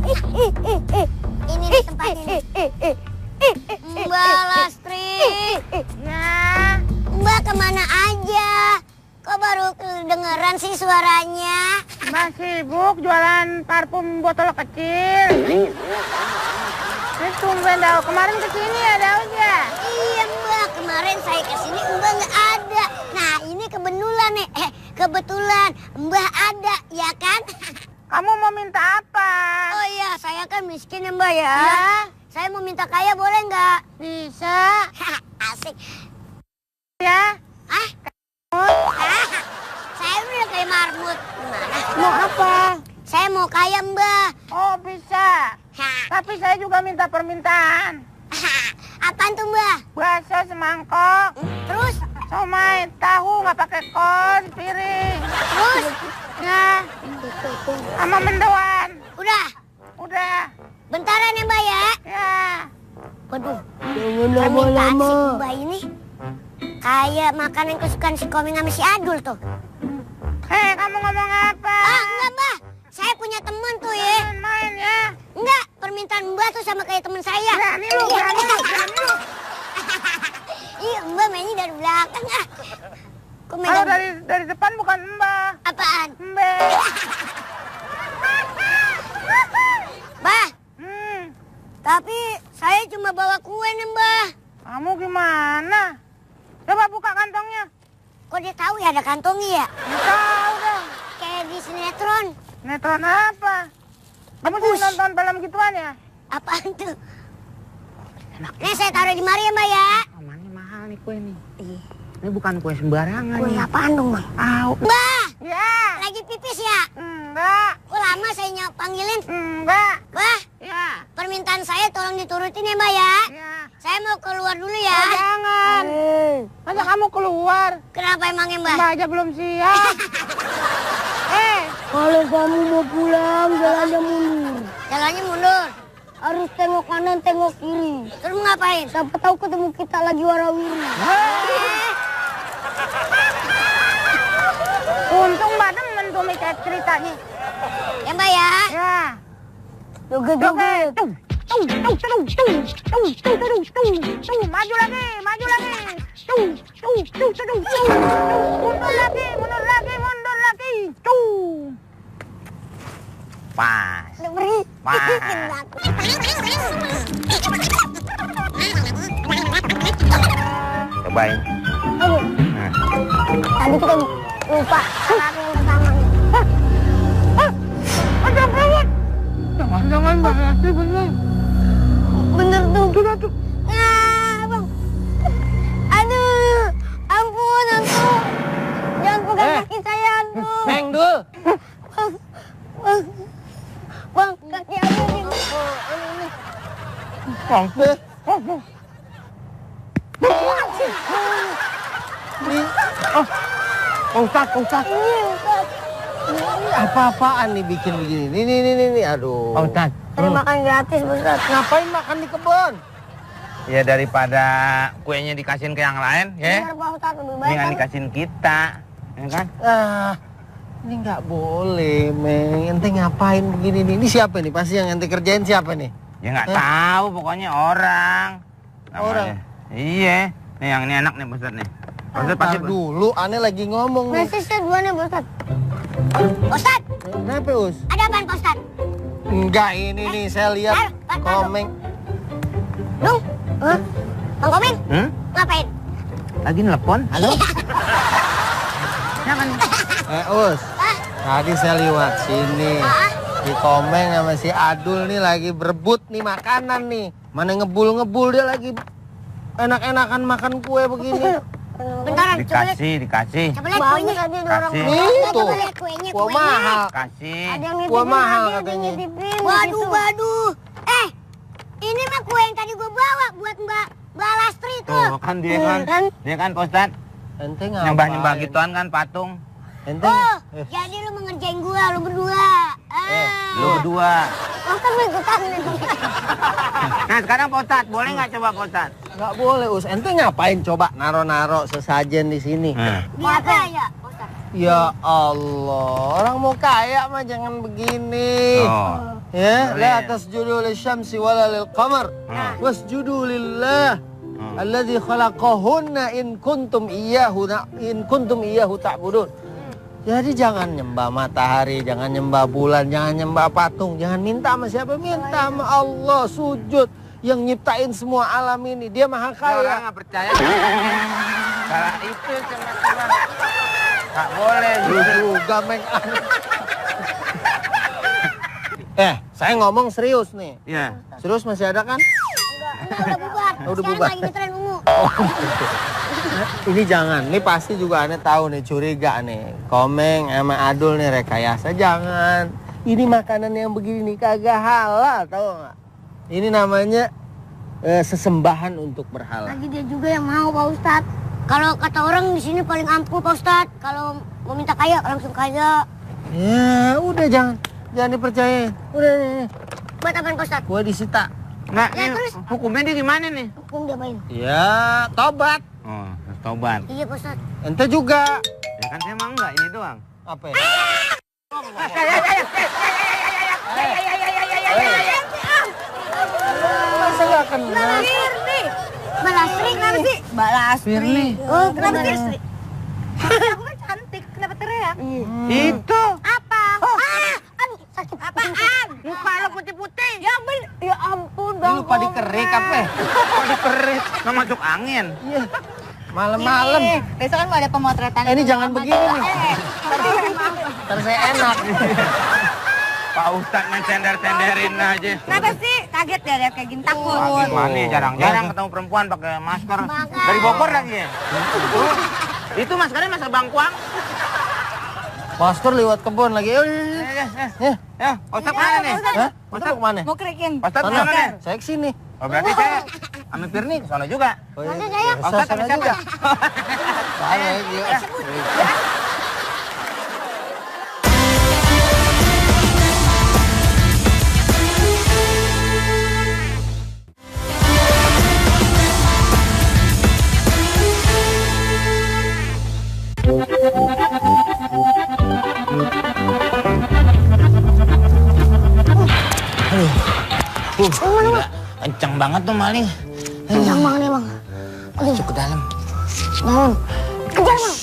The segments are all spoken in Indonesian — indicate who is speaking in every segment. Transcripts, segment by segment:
Speaker 1: Ini nih tempat ini. Mbak Lastri.
Speaker 2: Ya.
Speaker 1: Mbak kemana aja? Kok baru kedengeran sih suaranya?
Speaker 2: Mbak sibuk jualan parfum botol kecil. Ini tumben Daud. Kemarin kesini ya Daud ya?
Speaker 1: Iya Mbak, kemarin saya kesini Mbak nggak ada. Nah ini kebetulan nih, kebetulan Mbak ada, ya kan?
Speaker 2: Kamu mau minta apa?
Speaker 1: Oh iya, saya kan miskin ya Mbak ya.
Speaker 2: Ya.
Speaker 1: Saya mau minta kaya boleh nggak?
Speaker 2: Bisa.
Speaker 1: Asik.
Speaker 2: Ya.
Speaker 1: Ah? Saya udah kayak marmut. Gimana?
Speaker 2: Mau apa?
Speaker 1: Saya mau kaya Mbak.
Speaker 2: Oh bisa. Tapi saya juga minta permintaan.
Speaker 1: Apaan tuh Mbak?
Speaker 2: Bakso semangkok.
Speaker 1: Terus?
Speaker 2: Somai tahu nggak pakai kol, piring.
Speaker 1: Terus?
Speaker 2: Ya. Sama mendoan.
Speaker 1: Udah?
Speaker 2: Udah.
Speaker 1: Bentaran ya Mbak ya?
Speaker 2: Ya.
Speaker 1: Waduh,
Speaker 3: Jangan
Speaker 1: permintaan si
Speaker 3: lama-lama.
Speaker 1: Mbak ini kayak makanan kesukaan si Komeng sama si Adul tuh.
Speaker 2: Hei, kamu ngomong apa?
Speaker 1: Enggak Mbak, saya punya temen tuh ya.
Speaker 2: Main ya.
Speaker 1: Enggak, permintaan Mbak tuh sama kayak temen saya.
Speaker 2: Berani lu, berani lu, berani lu.
Speaker 1: Iya Mbak mainnya dari belakang ah. Kok
Speaker 2: Kalau
Speaker 1: megang
Speaker 2: dari depan bukan Mbak.
Speaker 1: apaan?
Speaker 2: Mbe.
Speaker 1: Mbak,
Speaker 2: Hmm.
Speaker 1: tapi saya cuma bawa kue nih Mbak.
Speaker 2: Kamu gimana? Coba buka kantongnya.
Speaker 1: Kok dia tahu ya ada kantongnya ya?
Speaker 2: Tahu dong.
Speaker 1: Kayak di sinetron.
Speaker 2: Netron apa? Kamu sih
Speaker 1: Bagus.
Speaker 2: nonton film gituan ya?
Speaker 1: Apaan tuh? Nih saya taruh di mari ya Mbak ya.
Speaker 2: Amannya mahal nih kue nih.
Speaker 1: Iya.
Speaker 2: Ini bukan kue sembarangan
Speaker 1: Kue
Speaker 2: nih.
Speaker 1: apaan dong Bang?
Speaker 2: Au.
Speaker 1: Mbak,
Speaker 2: Ya.
Speaker 1: lagi pipis ya?
Speaker 2: Enggak.
Speaker 1: Kok lama saya panggilin?
Speaker 2: Enggak.
Speaker 1: Mbak,
Speaker 2: Ya.
Speaker 1: permintaan saya tolong diturutin ya Mbak ya.
Speaker 2: Ya.
Speaker 1: Saya mau keluar dulu
Speaker 2: Oh,
Speaker 1: ya.
Speaker 2: jangan. Masa kamu keluar?
Speaker 1: Kenapa emangnya Mbak?
Speaker 2: Mbak aja belum siap.
Speaker 3: Kalau kamu mau pulang, jalannya mundur.
Speaker 1: Jalannya mundur.
Speaker 3: Harus tengok kanan, tengok kiri.
Speaker 1: Terus mau ngapain?
Speaker 3: Siapa tahu ketemu kita lagi warawiri.
Speaker 2: Untung Mbak demen tuh Mika ceritanya.
Speaker 1: Ya Mbak ya.
Speaker 2: Ya.
Speaker 3: Joget-joget.
Speaker 2: Maju lagi, maju lagi. Mundur lagi, mundur lagi, mundur lagi. Pas.
Speaker 1: Beri.
Speaker 2: Pas. Cobain. Nah.
Speaker 1: Tadi kita lupa salam yang pertama.
Speaker 2: Ada perawat. Jangan Mbak Lastri bener.
Speaker 1: Bener tuh.
Speaker 2: Sudah tuh.
Speaker 1: Nah, Bang. Aduh, ampun. Jangan pegang kaki saya, aduh.
Speaker 3: Neng dul.
Speaker 1: Bang, kaki aku nih.
Speaker 2: Sampai. Ustaz.
Speaker 1: Ini Ustaz.
Speaker 3: Apa-apaan nih bikin begini? Nih. Aduh.
Speaker 2: Ustaz.
Speaker 1: Tadi makan gratis, Ustaz.
Speaker 3: Ngapain makan di kebun?
Speaker 4: Ya daripada kuenya dikasihin ke yang lain, ya.
Speaker 1: Bener Pak Ustaz, lebih baik
Speaker 4: Mendingan
Speaker 1: kan?
Speaker 4: dikasihin kita, ya kan?
Speaker 3: Ini nggak boleh, Meng. Ente ngapain begini nih? Ini siapa nih? Pasti yang ente kerjain siapa nih?
Speaker 4: Ya nggak tahu, pokoknya orang.
Speaker 3: Orang?
Speaker 4: Iya. Nih yang ini enak nih, Ustaz nih. Ustaz pasti.
Speaker 3: Ntar dulu, aneh lagi ngomong nih.
Speaker 1: Nasi saya dua nih, Pak Ustaz. Ustaz,
Speaker 3: Kenapa, Us?
Speaker 1: ada apaan Pak Ustaz?
Speaker 3: Enggak, ini nih saya lihat Komeng.
Speaker 1: Dung, Bang Komeng, ngapain?
Speaker 4: Lagi nelpon. Halo?
Speaker 1: Jangan.
Speaker 3: Us, tadi saya lihat sini.
Speaker 1: Ah,
Speaker 3: Si Komeng sama si Adul nih lagi berebut nih makanan nih. Mana ngebul-ngebul dia lagi enak-enakan makan kue begini.
Speaker 1: Bentaran, coba lihat.
Speaker 4: Dikasih.
Speaker 1: Coba lihat kuenya.
Speaker 4: Kasih.
Speaker 1: Coba lihat kuenya,
Speaker 3: Kue mahal.
Speaker 4: Kasih.
Speaker 3: Kue mahal katanya.
Speaker 1: Waduh. Ini mah kue yang tadi gue bawa buat Mbak Lastri tuh.
Speaker 4: Tuh kan dia kan Pak Ustaz.
Speaker 3: Ente ngapain?
Speaker 4: Nyembah-nyembah gituan kan patung.
Speaker 3: Ente
Speaker 1: Oh, jadi lu mengerjain gua, lu berdua.
Speaker 4: Lu berdua.
Speaker 1: Oh, kan lu ikutan nih.
Speaker 4: Nah sekarang Pak Ustaz, boleh nggak coba Pak Ustaz?
Speaker 3: nggak boleh, Us. Ente ngapain coba naro-naro sesajen di sini?
Speaker 1: Dia kaya, Ustaz.
Speaker 3: Ya Allah, orang mau kaya mah jangan begini.
Speaker 4: Oh.
Speaker 3: Ya, la tasjudu lisyamsi wala lil qamar. Wasjudu lillah alladzi khalaqahunna in kuntum iyyahu ta'budun. Jadi jangan nyembah matahari, jangan nyembah bulan, jangan nyembah patung, jangan minta sama siapa, minta sama Allah, sujud yang nyiptain semua alam ini. Dia maha kaya.
Speaker 4: Orang nggak percaya. Kalau itu cuma nggak boleh.
Speaker 3: Juga meng. Saya ngomong serius nih.
Speaker 4: Iya.
Speaker 3: Serius masih ada kan?
Speaker 1: Enggak, udah bubar.
Speaker 3: Udah
Speaker 1: Sekarang
Speaker 3: bubar.
Speaker 1: lagi ngetren ungu.
Speaker 3: Ini jangan, ini pasti juga aneh tahu nih, curiga nih. Komeng sama Adul nih rekayasa, jangan. Ini makanan yang begini nih kagak halal, tahu nggak? Ini namanya sesembahan untuk berhala.
Speaker 1: Lagi dia juga yang mau Pak Ustadz. Kalau kata orang di sini paling ampuh Pak Ustadz. Kalau mau minta kaya langsung kaya.
Speaker 3: Ya udah jangan dipercaya. Udah nih,
Speaker 1: Buat apaan Pak Ustadz?
Speaker 3: gua disita.
Speaker 4: Nggak,
Speaker 1: Ya,
Speaker 4: ini
Speaker 1: terus?
Speaker 4: hukumnya dia gimana nih?
Speaker 1: Hukum diapain?
Speaker 3: Ya tobat.
Speaker 4: Oh, tobat.
Speaker 1: Iya Pak Ustadz.
Speaker 3: Ente juga.
Speaker 4: Ya kan saya mah enggak, ini doang.
Speaker 3: Apa ya? Masa gak kenal?
Speaker 1: Balasri kenapa sih?
Speaker 2: Balasri.
Speaker 1: Oh kenapa sih?
Speaker 2: Aku kan cantik, kenapa teriak?
Speaker 4: Itu.
Speaker 1: Apa? Aduh sakit apaan?
Speaker 2: Muka lo putih-putih. Ya ampun,
Speaker 3: Ini
Speaker 2: Bang.
Speaker 3: lupa dikerik apa?
Speaker 4: Kok diperit? Nggak masuk angin.
Speaker 3: Iya. Malam-malam.
Speaker 2: Besok kan mau ada pemotretan.
Speaker 3: Ini jangan begini nih. Ntar saya enak.
Speaker 4: Pak Ustadz main sender-senderin aja.
Speaker 2: Kenapa sih? Kaget ya lihat kayak gini takut.
Speaker 4: Gimana ya, jarang-jarang ketemu perempuan pakai masker. Dari Bogor lagi ya? Itu maskernya masker bangkuang.
Speaker 3: Masker lewat kebun lagi.
Speaker 4: Ya, Pak Ustadz mana nih?
Speaker 3: Hah? Ustaz kemana?
Speaker 2: Mau kerikin.
Speaker 4: Pak Ustadz
Speaker 3: Mana?
Speaker 4: kemana nih?
Speaker 3: Saya kesini.
Speaker 4: Oh, berarti saya sama Firni ke sana juga.
Speaker 3: Oh, iya.
Speaker 1: Mana saya?
Speaker 4: Pak Ustadz sama siapa?
Speaker 3: Saya juga.
Speaker 4: Gila, kenceng banget tuh maling.
Speaker 1: Kencang banget nih bang.
Speaker 4: Masuk ke dalam.
Speaker 1: Dalam. Kejar bang.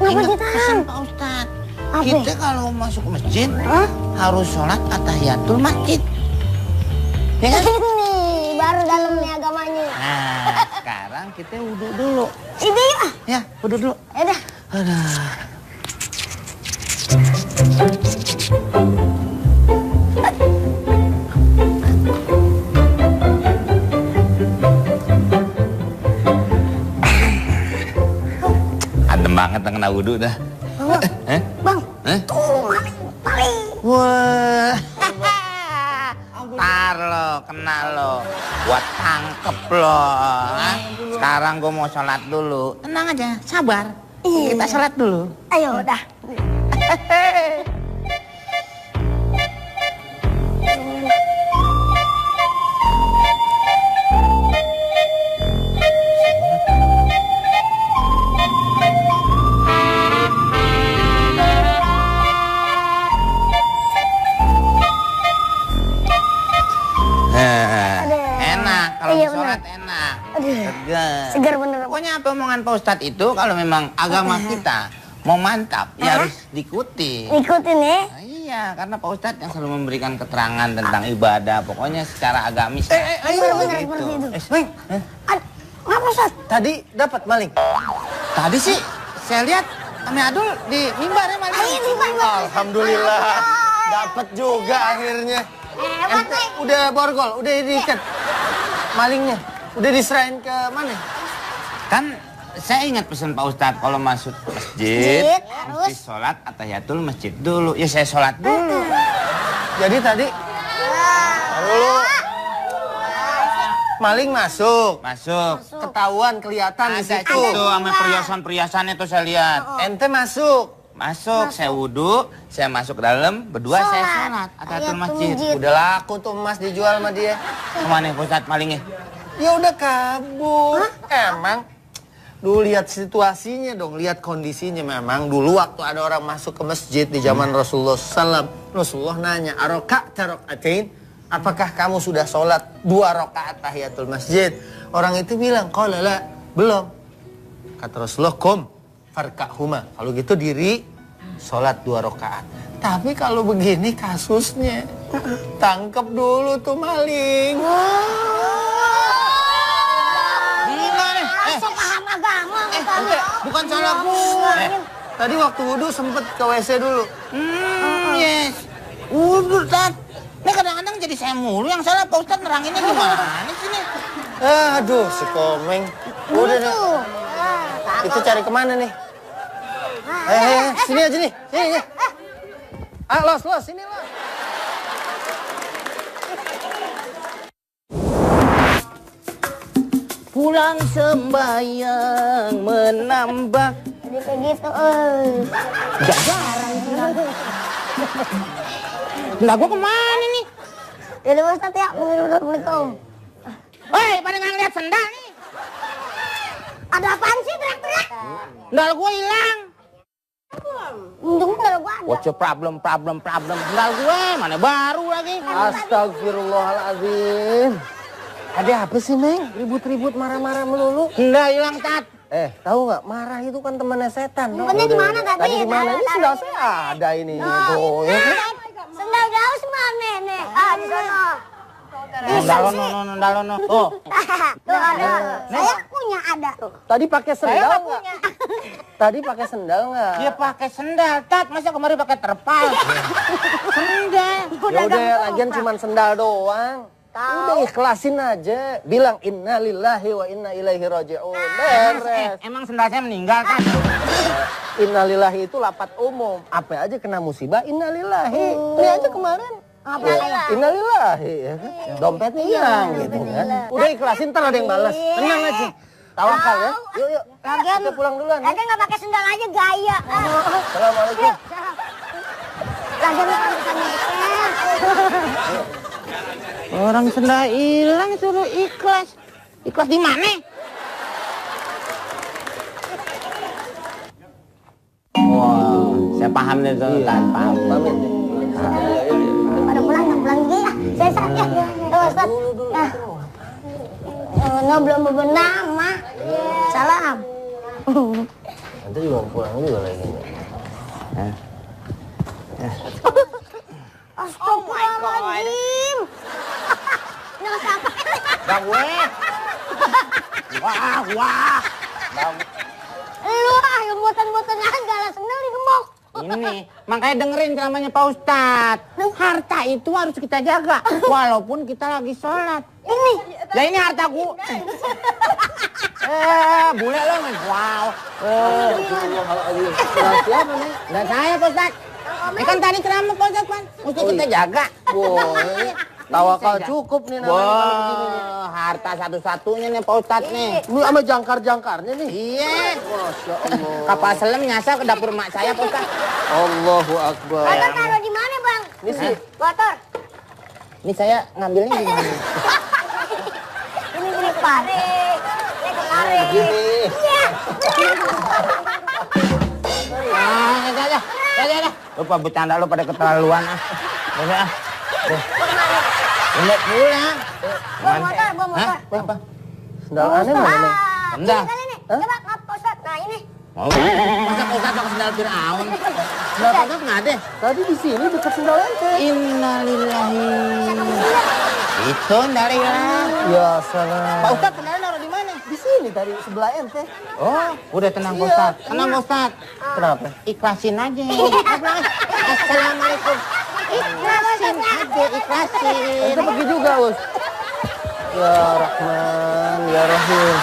Speaker 1: Kenapa
Speaker 4: Ingat
Speaker 1: ditahan?
Speaker 4: pesan Pak Ustadz.
Speaker 1: Apa?
Speaker 4: Kita kalau masuk masjid harus sholat atahiyatul masjid. Ya kan?
Speaker 1: Ini baru dalam nih agamanya.
Speaker 4: Nah, sekarang kita wudhu dulu.
Speaker 1: Ini ya.
Speaker 4: Ya, wudhu dulu.
Speaker 1: Ya udah.
Speaker 4: Aduh. Adem banget kena wudhu dah.
Speaker 1: Bang.
Speaker 4: Eh?
Speaker 1: Tuh. Paling.
Speaker 4: Wah. Ntar lo, kena lo. Gua tangkep lo. Hah? Sekarang gua mau sholat dulu. Tenang aja, sabar. Kita sholat dulu.
Speaker 1: Ayo udah.
Speaker 4: Enak, kalau
Speaker 1: Iya,
Speaker 4: sholat enak.
Speaker 1: Aduh.
Speaker 4: Segar.
Speaker 1: Segar bener.
Speaker 4: Pokoknya apa omongan Pak Ustadz itu kalau memang agama kita mau mantap, ya harus diikuti.
Speaker 1: Ikutin ya.
Speaker 4: Nah, iya, karena Pak Ustadz yang selalu memberikan keterangan tentang ibadah, pokoknya secara agamis.
Speaker 1: Bener-bener seperti itu.
Speaker 3: Meng,
Speaker 1: Ngapa Ustaz?
Speaker 3: tadi dapat maling.
Speaker 4: Tadi sih saya lihat Ame Adul di mimbar ya maling.
Speaker 1: Ayo di bang.
Speaker 3: Alhamdulillah. Dapat juga akhirnya.
Speaker 1: Hebat
Speaker 3: Ente
Speaker 1: nih.
Speaker 3: udah borgol, udah diikat malingnya. Udah diserahin ke mana?
Speaker 4: Kan saya ingat pesan Pak Ustadz kalau masuk masjid
Speaker 1: Masjid,
Speaker 4: mesti sholat atahiyatul masjid dulu. Ya saya sholat dulu.
Speaker 3: Jadi tadi dulu maling masuk.
Speaker 4: Masuk.
Speaker 3: Ketahuan kelihatan di
Speaker 4: Ada
Speaker 3: situ.
Speaker 4: itu sama perhiasan-perhiasannya tuh saya lihat.
Speaker 3: Ente masuk.
Speaker 4: Masuk, saya wudhu, saya masuk ke dalam, berdua saya sholat atahiyatul masjid.
Speaker 3: Udah laku tuh emas dijual sama dia.
Speaker 4: Kemana Pak Ustadz malingnya?
Speaker 3: Ya udah kabur. Emang dulu lihat situasinya dong, lihat kondisinya memang. Dulu waktu ada orang masuk ke masjid di zaman Rasulullah SAW, Rasulullah nanya, "Aroka'ta raka'atain?" Apakah kamu sudah sholat 2 rakaat tahiyatul masjid? Orang itu bilang, "Qala la," belum. Kata Rasulullah, "Qum farka'huma." Kalau gitu diri, sholat 2 rakaat. Tapi kalau begini kasusnya, tangkap dulu tuh maling.
Speaker 4: Gila nih.
Speaker 1: Sok paham agama
Speaker 3: Bukan salah gua. Tadi waktu wudhu sempet ke WC dulu.
Speaker 4: Yes. Udah, Ustaz. Ini kadang-kadang jadi saya mulu yang salah, Pak Ustaz neranginnya gimana sih nih?
Speaker 3: Aduh, si Komeng. Udah deh. Kita cari kemana nih? Sini aja nih. Sini. Los, sini los.
Speaker 4: Pulang sembahyang menambah.
Speaker 1: Jadi kayak gitu.
Speaker 4: Jarang. Lah gua kemana nih?
Speaker 1: Jadi Ustaz ya, Assalamualaikum.
Speaker 4: Woi, pada nggak ngeliat sendal nih?
Speaker 1: Ada apaan sih teriak-teriak?
Speaker 4: Sendal gua hilang.
Speaker 1: Untung kalau gua ada.
Speaker 4: What's your problem? Sendal gue mana baru lagi?
Speaker 3: Astagfirullahaladzim. Ada apa sih, Meng? Ribut-ribut, marah-marah melulu.
Speaker 4: Sendal hilang, Tat.
Speaker 3: Tahu nggak? Marah itu kan temannya setan.
Speaker 1: Bukannya di mana tadi?
Speaker 3: Tadi di mana? Ini sendal saya ada ini. Tuh, ya kan?
Speaker 1: Sendal daus mana nih? Di sana.
Speaker 4: Sendal. Oh.
Speaker 1: Tuh ada. Saya punya ada.
Speaker 3: Tadi pakai sendal
Speaker 1: Saya
Speaker 3: nggak?
Speaker 1: punya.
Speaker 3: Tadi pakai sendal nggak?
Speaker 4: Dia pakai sendal, Tat. Masa kemarin pakai terpal? Sendal.
Speaker 3: Yaudah, lagian cuma sendal doang. Udah ikhlasin aja. Bilang innalillahi wa inna ilaihi raji'un. Beres.
Speaker 4: Emang sendal saya meninggal, Tat?
Speaker 3: Innalillahi itu lapat umum. Apa aja kena musibah, innalillahi. Ini aja kemarin. Innalillahi. Ya kan? Dompetnya hilang gitu kan. Udah ikhlasin, ntar ada yang balas. Tenang aja. Tawakal ya. Yuk.
Speaker 1: Lagian
Speaker 3: Kita pulang duluan. Ya.
Speaker 1: Lagian nggak pakai sendal aja gaya.
Speaker 3: Assalamualaikum.
Speaker 1: Lagian bukan
Speaker 4: Orang sendal hilang suruh ikhlas. Ikhlas di mana? Wow, saya paham nih tuh, Tat. Paham.
Speaker 3: Pamit nih.
Speaker 1: Pada pulang juga ya. Saya sakit. Tuh Ustaz. Nah. Belum bebenah, Mak. Salam.
Speaker 3: Nanti juga mau pulang juga lagi.
Speaker 1: Astagfirullahaladzim. Nggak siapa.
Speaker 4: Gak gue. Wah.
Speaker 1: Lu yang botan-botan segala sendal digembok.
Speaker 4: Ini, makanya dengerin ceramahnya Pak Ustadz. Harta itu harus kita jaga, walaupun kita lagi sholat.
Speaker 1: Ini.
Speaker 4: Lah ini harta gua. Bule lo nih. Wow.
Speaker 3: Siapa nih?
Speaker 4: Dan saya Pak Ustadz. Ini kan tadi ceramah Pak Ustadz, kan. Mesti kita jaga.
Speaker 3: Wah, tawakal cukup nih namanya kalau begini nih.
Speaker 4: Wah, harta satu-satunya nih Pak Ustadz nih.
Speaker 3: Ini sama jangkar-jangkarnya nih.
Speaker 4: Iya.
Speaker 3: Masya Allah.
Speaker 4: Kapal selam nyasar ke dapur mak saya Pak Ustadz.
Speaker 3: Allahu Akbar.
Speaker 1: Motor taruh di mana, Bang?
Speaker 3: Ini sih.
Speaker 1: Motor.
Speaker 4: Ini saya ngambilnya gimana?
Speaker 1: Ini kemarin. Ini kemarin.
Speaker 3: Gini.
Speaker 1: Iya.
Speaker 4: Ya. Lupa bercanda lu pada keterlaluan ah. Udah ah. Udah pulang.
Speaker 1: Bawa motor.
Speaker 4: Apa?
Speaker 3: Sendal aneh mana nih?
Speaker 4: Sendal.
Speaker 1: Ini kali nih. Coba ngap Ustaz. Nah ini.
Speaker 4: Oh, masa Pak Ustadz pakai sendal Fir'aun? Sendal Pak Ustadz nggak ada?
Speaker 3: Tadi di sini dekat sendal ente.
Speaker 4: Innalillahi. Itu dari lah.
Speaker 3: Ya salam.
Speaker 4: Pak Ustadz sendalnya naruh di mana?
Speaker 3: Di sini tadi sebelah ente.
Speaker 4: Oh, udah tenang Pak Ustadz. Tenang Pak Ustadz.
Speaker 3: Kenapa?
Speaker 4: Ikhlasin aja. Assalamualaikum. Ikhlasin aja, ikhlasin.
Speaker 3: Ente pergi juga, Us. Ya Rahman, ya Rahim.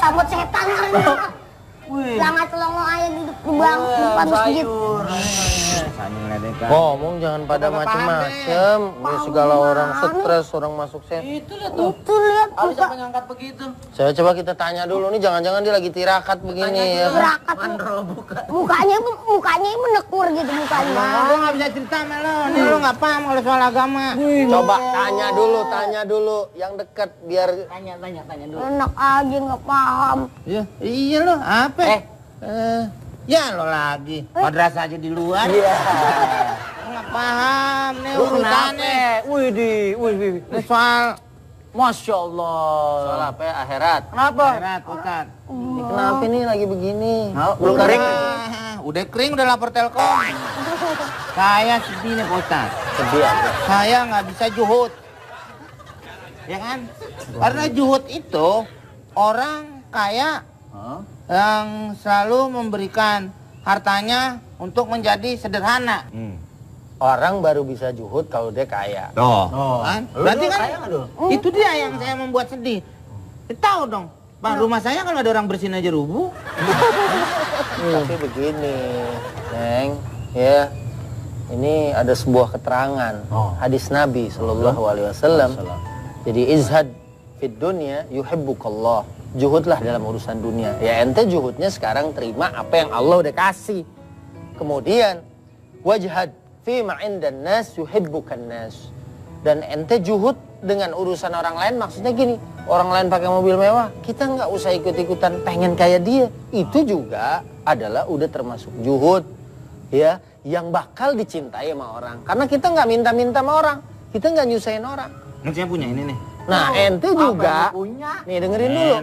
Speaker 1: Sambut setan. Sangat selongo ayam di bang. Depan masjid.
Speaker 3: Ngomong jangan pada macem-macem. Ini segala orang stres, orang masuk set.
Speaker 1: Itu lihat
Speaker 4: Bisa
Speaker 1: muka.
Speaker 4: mengangkat begitu.
Speaker 3: Coba kita tanya dulu nih, jangan-jangan dia lagi tirakat begini ya.
Speaker 1: Berakat. Mukanya menekur gitu mukanya.
Speaker 4: Gue nggak bisa cerita sama lo. Nih lo nggak paham kalau soal agama.
Speaker 3: Coba tanya dulu yang dekat biar
Speaker 4: Tanya dulu.
Speaker 1: Enak aja nggak paham.
Speaker 4: Iya lo, apa? Ya lo lagi. Madrasah aja di luar.
Speaker 3: Iya.
Speaker 4: Nggak paham nih urusannya.
Speaker 3: Wih.
Speaker 4: Ini soal
Speaker 3: Masya Allah. Soal apa ya? Akhirat. Kenapa?
Speaker 4: berat, Ustaz.
Speaker 3: Ini kenapa nih lagi begini?
Speaker 4: Belum kering. Udah kering, udah lapor Telkom. Saya sedih nih, Pak Ustaz.
Speaker 3: Sedih aja.
Speaker 4: Saya nggak bisa juhud. Ya kan? Karena juhud itu orang kaya yang selalu memberikan hartanya untuk menjadi sederhana.
Speaker 3: Orang baru bisa juhud kalau dia kaya.
Speaker 4: Kan? Berarti kan itu dia yang saya membuat sedih. Tahu dong, Pak, rumah saya kalau ada orang bersihin aja rubuh.
Speaker 3: Tapi begini, Neng, ya. Ini ada sebuah keterangan hadis Nabi Shallallahu Alaihi Wasallam. Jadi izhad fid dunya yuhibbukallah. Juhudlah dalam urusan dunia. Ya ente juhudnya sekarang terima apa yang Allah udah kasih. Kemudian wajhad fi ma indan nas yuhibbukan nas. Dan ente juhud dengan urusan orang lain, maksudnya gini, orang lain pakai mobil mewah, kita nggak usah ikut-ikutan pengen kayak dia. Itu juga adalah udah termasuk juhud, ya, yang bakal dicintai sama orang. Karena kita nggak minta-minta sama orang, kita nggak nyusahin orang.
Speaker 4: Ini saya punya ini nih.
Speaker 3: Nah, ente juga, nih dengerin dulu.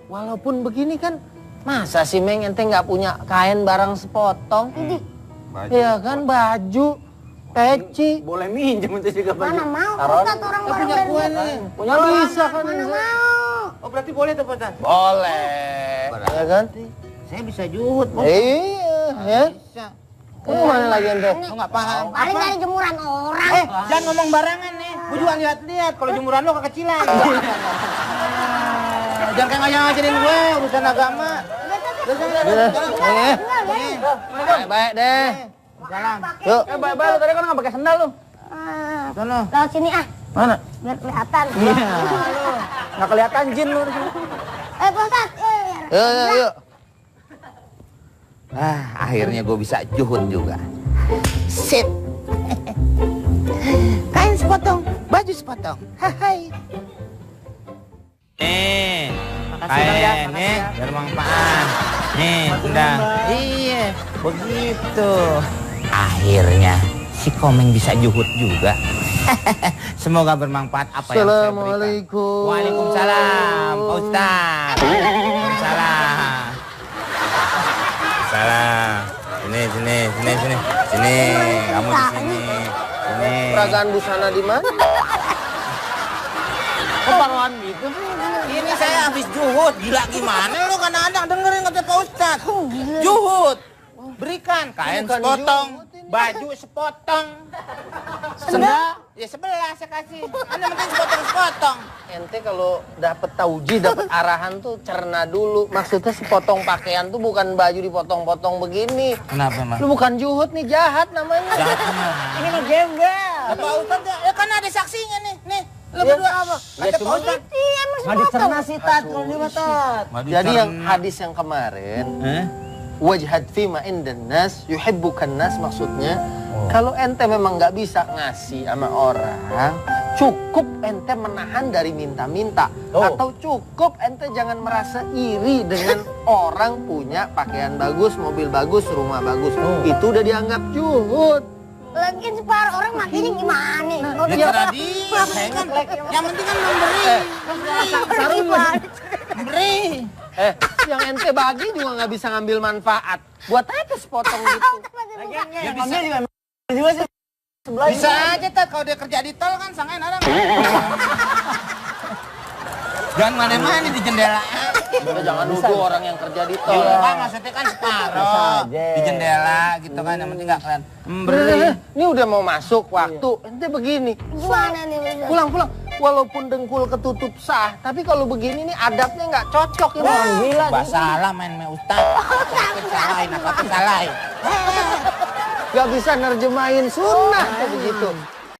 Speaker 3: Walaupun begini kan, masa sih Meng ente nggak punya kain barang sepotong? Iya kan, baju, peci.
Speaker 4: Boleh minjem itu juga
Speaker 1: Mana mau
Speaker 3: Taruh.
Speaker 1: Ustaz orang baru
Speaker 4: punya gua nih.
Speaker 3: Punya bisa kan?
Speaker 1: Mana mau?
Speaker 4: Oh berarti boleh tuh Pak Ustaz?
Speaker 3: Boleh, ya kan?
Speaker 4: Saya bisa juhud, Pak.
Speaker 3: Iya, ya.
Speaker 4: Bisa.
Speaker 3: Kamu mana lagi ente?
Speaker 4: Lo nggak paham.
Speaker 1: Paling dari jemuran orang.
Speaker 4: Jangan ngomong barangan nih. Gue juga lihat-lihat kalau jemuran lo kekecilan. Jangan kayak ngajarin gue urusan agama.
Speaker 3: Baik deh.
Speaker 4: Jalan.
Speaker 3: Yuk.
Speaker 2: Baik-baik lu tadi kan nggak pakai sendal lu.
Speaker 4: Sono.
Speaker 1: Lewat sini
Speaker 3: Mana?
Speaker 1: biar kelihatan.
Speaker 2: Nggak kelihatan jin lu di sini.
Speaker 1: Pak Ustaz.
Speaker 3: Yuk.
Speaker 4: Akhirnya gue bisa juhud juga. Sip. Kain sepotong, baju sepotong. Hai. Kain nih, bermanfaat. Nih, udah. Iya, begitu. Akhirnya si Komeng bisa juhud juga. Semoga bermanfaat apa yang saya berikan.
Speaker 3: Assalamualaikum.
Speaker 4: Waalaikumsalam, Pak Ustaz. Waalaikumsalam. Salam. Sini. Kamu di sini. Sini.
Speaker 3: Peragaan busana di mana?
Speaker 2: Keparuan gitu.
Speaker 4: Ini saya habis juhud. Gila gimana lu kadang-kadang dengerin kata Pak Ustaz. Juhud. Berikan kain
Speaker 3: Bukan
Speaker 4: sepotong,
Speaker 3: juhud ini.
Speaker 4: baju sepotong. Sendal ya sebelah saya kasih. Anda mungkin sepotong-sepotong.
Speaker 3: Ente kalau dapet tauji, dapet arahan tuh cerna dulu. Maksudnya sepotong pakaian tuh bukan baju dipotong-potong begini.
Speaker 4: Kenapa, Mas?
Speaker 3: Lu bukan juhud nih, jahat namanya.
Speaker 4: Jahat gimana?
Speaker 2: Ini mah gembel.
Speaker 4: Pak Ustaz ya kan ada saksinya nih. Nih, lu berdua apa? Kata Pak Ustaz.
Speaker 1: Iya masih
Speaker 2: Nggak dicerna sih Tat, kalau dia mah Tat.
Speaker 3: Jadi yang hadis yang kemarin, wajhad fima indan nas yuhibbukan nas, maksudnya kalau ente memang nggak bisa ngasih sama orang, cukup ente menahan dari minta-minta. Atau cukup ente jangan merasa iri dengan orang punya pakaian bagus, mobil bagus, rumah bagus. Itu udah dianggap juhud.
Speaker 1: Lagian separuh orang makanya gimana?
Speaker 4: Ya tadi, saya kan yang penting kan memberi. Memberi.
Speaker 3: Yang ente bagi juga nggak bisa ngambil manfaat. Buat apa sepotong gitu?
Speaker 4: Ya bisa. Bisa aja Tat, kalau dia kerja di tol kan sangat orang. Jangan mana-mana di jendela.
Speaker 3: Jangan nuduh orang yang kerja di tol.
Speaker 4: Kan maksudnya kan separuh di jendela gitu kan, yang penting nggak kalian memberi.
Speaker 3: Ini udah mau masuk waktu, ente begini.
Speaker 1: Gimana nih?
Speaker 3: Pulang. Walaupun dengkul ketutup sah, tapi kalau begini nih adabnya nggak cocok ya.
Speaker 2: Gila.
Speaker 4: Salah main Ustaz. Salahin apa salahin.
Speaker 3: Gak bisa nerjemahin sunnah tuh begitu.